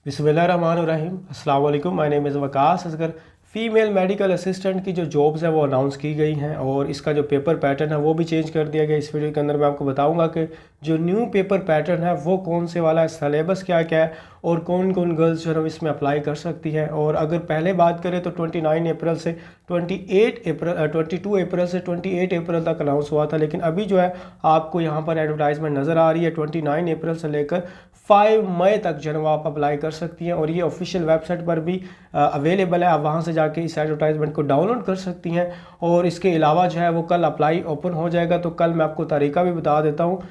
बिस्मिल्लाहिर्रहमानिर्रहीम। अस्सलाम वालेकुम। My name is Waqas Asghar. Female medical assistant की जो जॉब्स हैं वो अनाउंस की गई हैं और इसका जो पेपर पैटर्न है वो भी चेंज कर दिया गया। इस वीडियो के अंदर मैं आपको बताऊंगा कि जो न्यू पेपर पैटर्न है वो कौन से वाला है, सिलेबस क्या क्या है और कौन कौन गर्ल्स जो है इसमें अप्लाई कर सकती हैं। और अगर पहले बात करें तो 29 अप्रैल से 22 अप्रैल से 28 अप्रैल तक अनाउंस हुआ था, लेकिन अभी जो है आपको यहाँ पर एडवर्टाइजमेंट नज़र आ रही है 29 अप्रैल से लेकर 5 मई तक जो है आप अप्लाई कर सकती हैं और ये ऑफिशियल वेबसाइट पर भी अवेलेबल है। आप वहाँ से जाके इस एडवर्टाइजमेंट को डाउनलोड कर सकती हैं। और इसके अलावा जो है वो कल अप्लाई ओपन हो जाएगा, तो कल मैं आपको तरीका भी बता देता हूँ,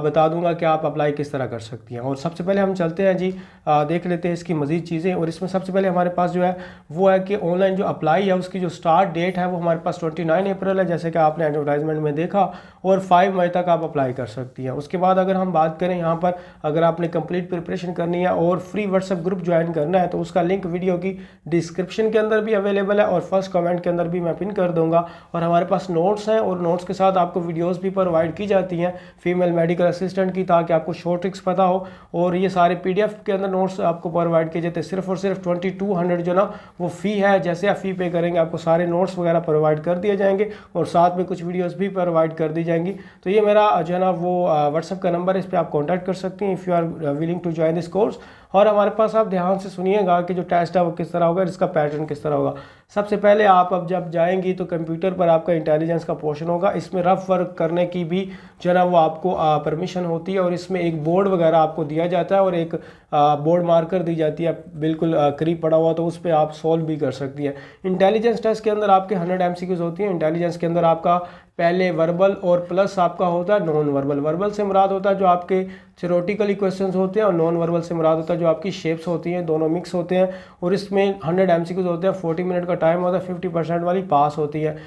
बता दूंगा कि आप अप्लाई किस तरह कर सकती हैं। और सबसे पहले हम चलते हैं जी, देख लेते हैं इसकी मज़ीद चीज़ें। और इसमें सबसे पहले हमारे पास जो है वो है कि ऑनलाइन जो अप्लाई है उसकी जो स्टार्ट डेट है वो हमारे पास 29 अप्रैल है, जैसे कि आपने एडवर्टाइजमेंट में देखा, और 5 मई तक आप अप्लाई कर सकती हैं। उसके बाद अगर हम बात करें यहाँ पर, अगर आपने कंप्लीट प्रिपरेशन करनी है और फ्री व्हाट्सएप ग्रुप ज्वाइन करना है तो उसका लिंक वीडियो की डिस्क्रिप्शन के अंदर भी अवेलेबल है और फर्स्ट कमेंट के अंदर भी मैं पिन कर दूंगा। और हमारे पास नोट्स हैं और नोट्स के साथ आपको वीडियोस भी प्रोवाइड की जाती हैं फीमेल मेडिकल असिस्टेंट की, ताकि आपको शॉर्ट ट्रिक्स पता हो। और ये सारे पीडीएफ के अंदर नोट्स आपको प्रोवाइड किए जाते हैं। सिर्फ और सिर्फ 2200 जो ना वो फ़ी है। जैसे आप फ़ी पे करेंगे आपको सारे नोट्स वगैरह प्रोवाइड कर दिए जाएंगे और साथ में कुछ वीडियोज़ भी प्रोवाइड कर दी जाएंगी। तो ये मेरा जो है ना वो व्हाट्सएप का नंबर है, इस पर आप कॉन्टैक्ट कर सकती हैं if you are willing to join this course. और हमारे पास आप ध्यान से सुनिएगा कि जो टेस्ट है वो किस तरह होगा, इसका पैटर्न किस तरह होगा। सबसे पहले आप अब जब जाएंगी तो कंप्यूटर पर आपका इंटेलिजेंस का पोर्शन होगा। इसमें रफ वर्क करने की भी जो है ना वो आपको परमिशन होती है और इसमें एक बोर्ड वगैरह आपको दिया जाता है और एक बोर्ड मार्कर दी जाती है बिल्कुल करीब पड़ा हुआ, तो उस पर आप सॉल्व भी कर सकती है। इंटेलिजेंस टेस्ट के अंदर आपके 100 MCQs होती हैं। इंटेलिजेंस के अंदर आपका पहले वर्बल और प्लस आपका होता है नॉन वर्बल। वर्बल से मुराद होता है जो आपके थ्योरेटिकली क्वेश्चंस होते हैं और नॉन वर्बल से मुराद होता है जो आपकी शेप्स होती हैं, दोनों मिक्स होते हैं। और इसमें 100 MCQs होते हैं, 40 मिनट का टाइम होता है, 50% वाली पास होती है।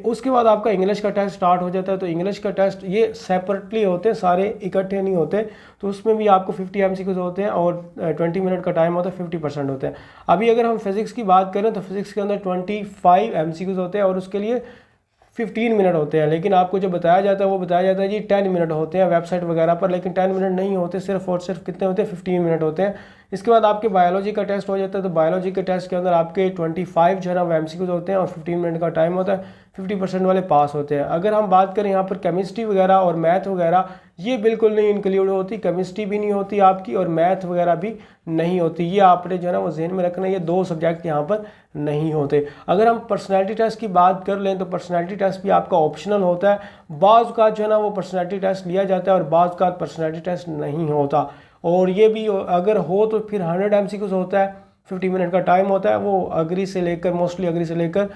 उसके बाद आपका इंग्लिश का टेस्ट स्टार्ट हो जाता है। तो इंग्लिश का टेस्ट ये सेपरेटली होते हैं, सारे इकट्ठे नहीं होते। तो उसमें भी आपको 50 MCQs होते हैं और 20 मिनट का टाइम होता है, 50% होते हैं। अभी अगर हम फिज़िक्स की बात करें तो फिज़िक्स के अंदर 25 MCQs होते हैं और उसके लिए 15 मिनट होते हैं। लेकिन आपको जो बताया जाता है वो बताया जाता है जी 10 मिनट होते हैं वेबसाइट वगैरह पर, लेकिन 10 मिनट नहीं होते, सिर्फ और सिर्फ कितने होते हैं, 15 मिनट होते हैं। इसके बाद आपके बायोलॉजी का टेस्ट हो जाता है। तो बायोलॉजी के टेस्ट के अंदर आपके 25 जो है ना MCQs होते हैं और 15 मिनट का टाइम होता है, 50% वाले पास होते हैं। अगर हम बात करें यहाँ पर केमिस्ट्री वगैरह और मैथ वगैरह, ये बिल्कुल नहीं इंक्लूड होती। केमिस्ट्री भी नहीं होती आपकी और मैथ वगैरह भी नहीं होती। ये आपने जो है ना वो जहन में रखना, ये दो सब्जेक्ट यहाँ पर नहीं होते। अगर हम पर्सनैलिटी टेस्ट की बात कर लें तो पर्सनैलिटी टेस्ट भी आपका ऑप्शनल होता है। बाज़ का जो है ना वो पर्सनैलिटी टेस्ट लिया जाता है और बाज़ का पर्सनैलिटी टेस्ट नहीं होता। और ये भी अगर हो तो फिर 100 MCQs होता है, 50 मिनट का टाइम होता है। वो अग्री से लेकर, मोस्टली अग्री से लेकर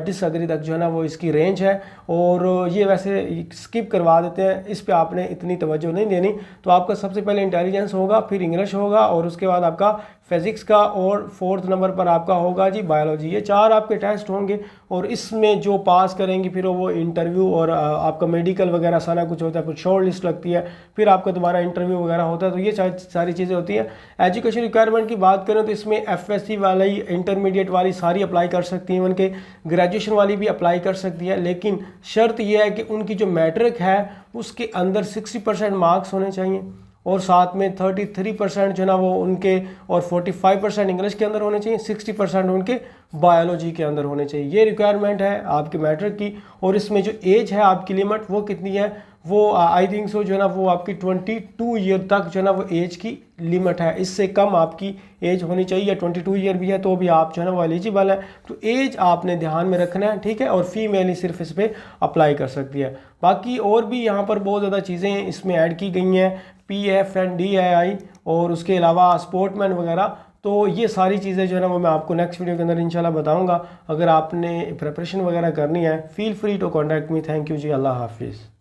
डिसअग्री तक जो है ना वो इसकी रेंज है। और ये वैसे स्किप करवा देते हैं, इस पे आपने इतनी तवज्जो नहीं देनी। तो आपका सबसे पहले इंटेलिजेंस होगा, फिर इंग्लिश होगा और उसके बाद आपका फिज़िक्स का, और 4th नंबर पर आपका होगा जी बायोलॉजी। ये 4 आपके टेस्ट होंगे और इसमें जो पास करेंगे फिर वो इंटरव्यू और आपका मेडिकल वगैरह सारा कुछ होता है, फिर शॉर्ट लिस्ट लगती है, फिर आपका दोबारा इंटरव्यू वगैरह होता है। तो ये सारी चीज़ें होती हैं। एजुकेशन रिक्वायरमेंट की बात करें तो इसमें FSC वाली, इंटरमीडिएट वाली सारी अप्लाई कर सकती हैं, उनके ग्रेजुएशन वाली भी अप्लाई कर सकती है। लेकिन शर्त यह है कि उनकी जो मैट्रिक है उसके अंदर 60% मार्क्स होने चाहिए और साथ में 33% जो ना वो उनके, और 45% इंग्लिश के अंदर होने चाहिए, 60% उनके बायोलॉजी के अंदर होने चाहिए। ये रिक्वायरमेंट है आपके मैट्रिक की। और इसमें जो एज है आपकी लिमिट वो कितनी है, वो आई थिंक सो जो है ना वो आपकी 22 ईयर तक जो है ना वो एज की लिमिट है। इससे कम आपकी एज होनी चाहिए, या 22 ईयर भी है तो भी आप जो है ना वो एलिजिबल है। तो एज आपने ध्यान में रखना है, ठीक है। और फीमेल ही सिर्फ इस पर अप्लाई कर सकती है। बाकी और भी यहाँ पर बहुत ज़्यादा चीज़ें इसमें ऐड की गई हैं, PF and DII और उसके अलावा स्पोर्टमैन वगैरह। तो ये सारी चीज़ें जो है ना वो मैं आपको नेक्स्ट वीडियो के अंदर इंशाल्लाह बताऊंगा। अगर आपने प्रिपरेशन वगैरह करनी है, feel free to contact me. Thank you जी, अल्लाह हाफिज़।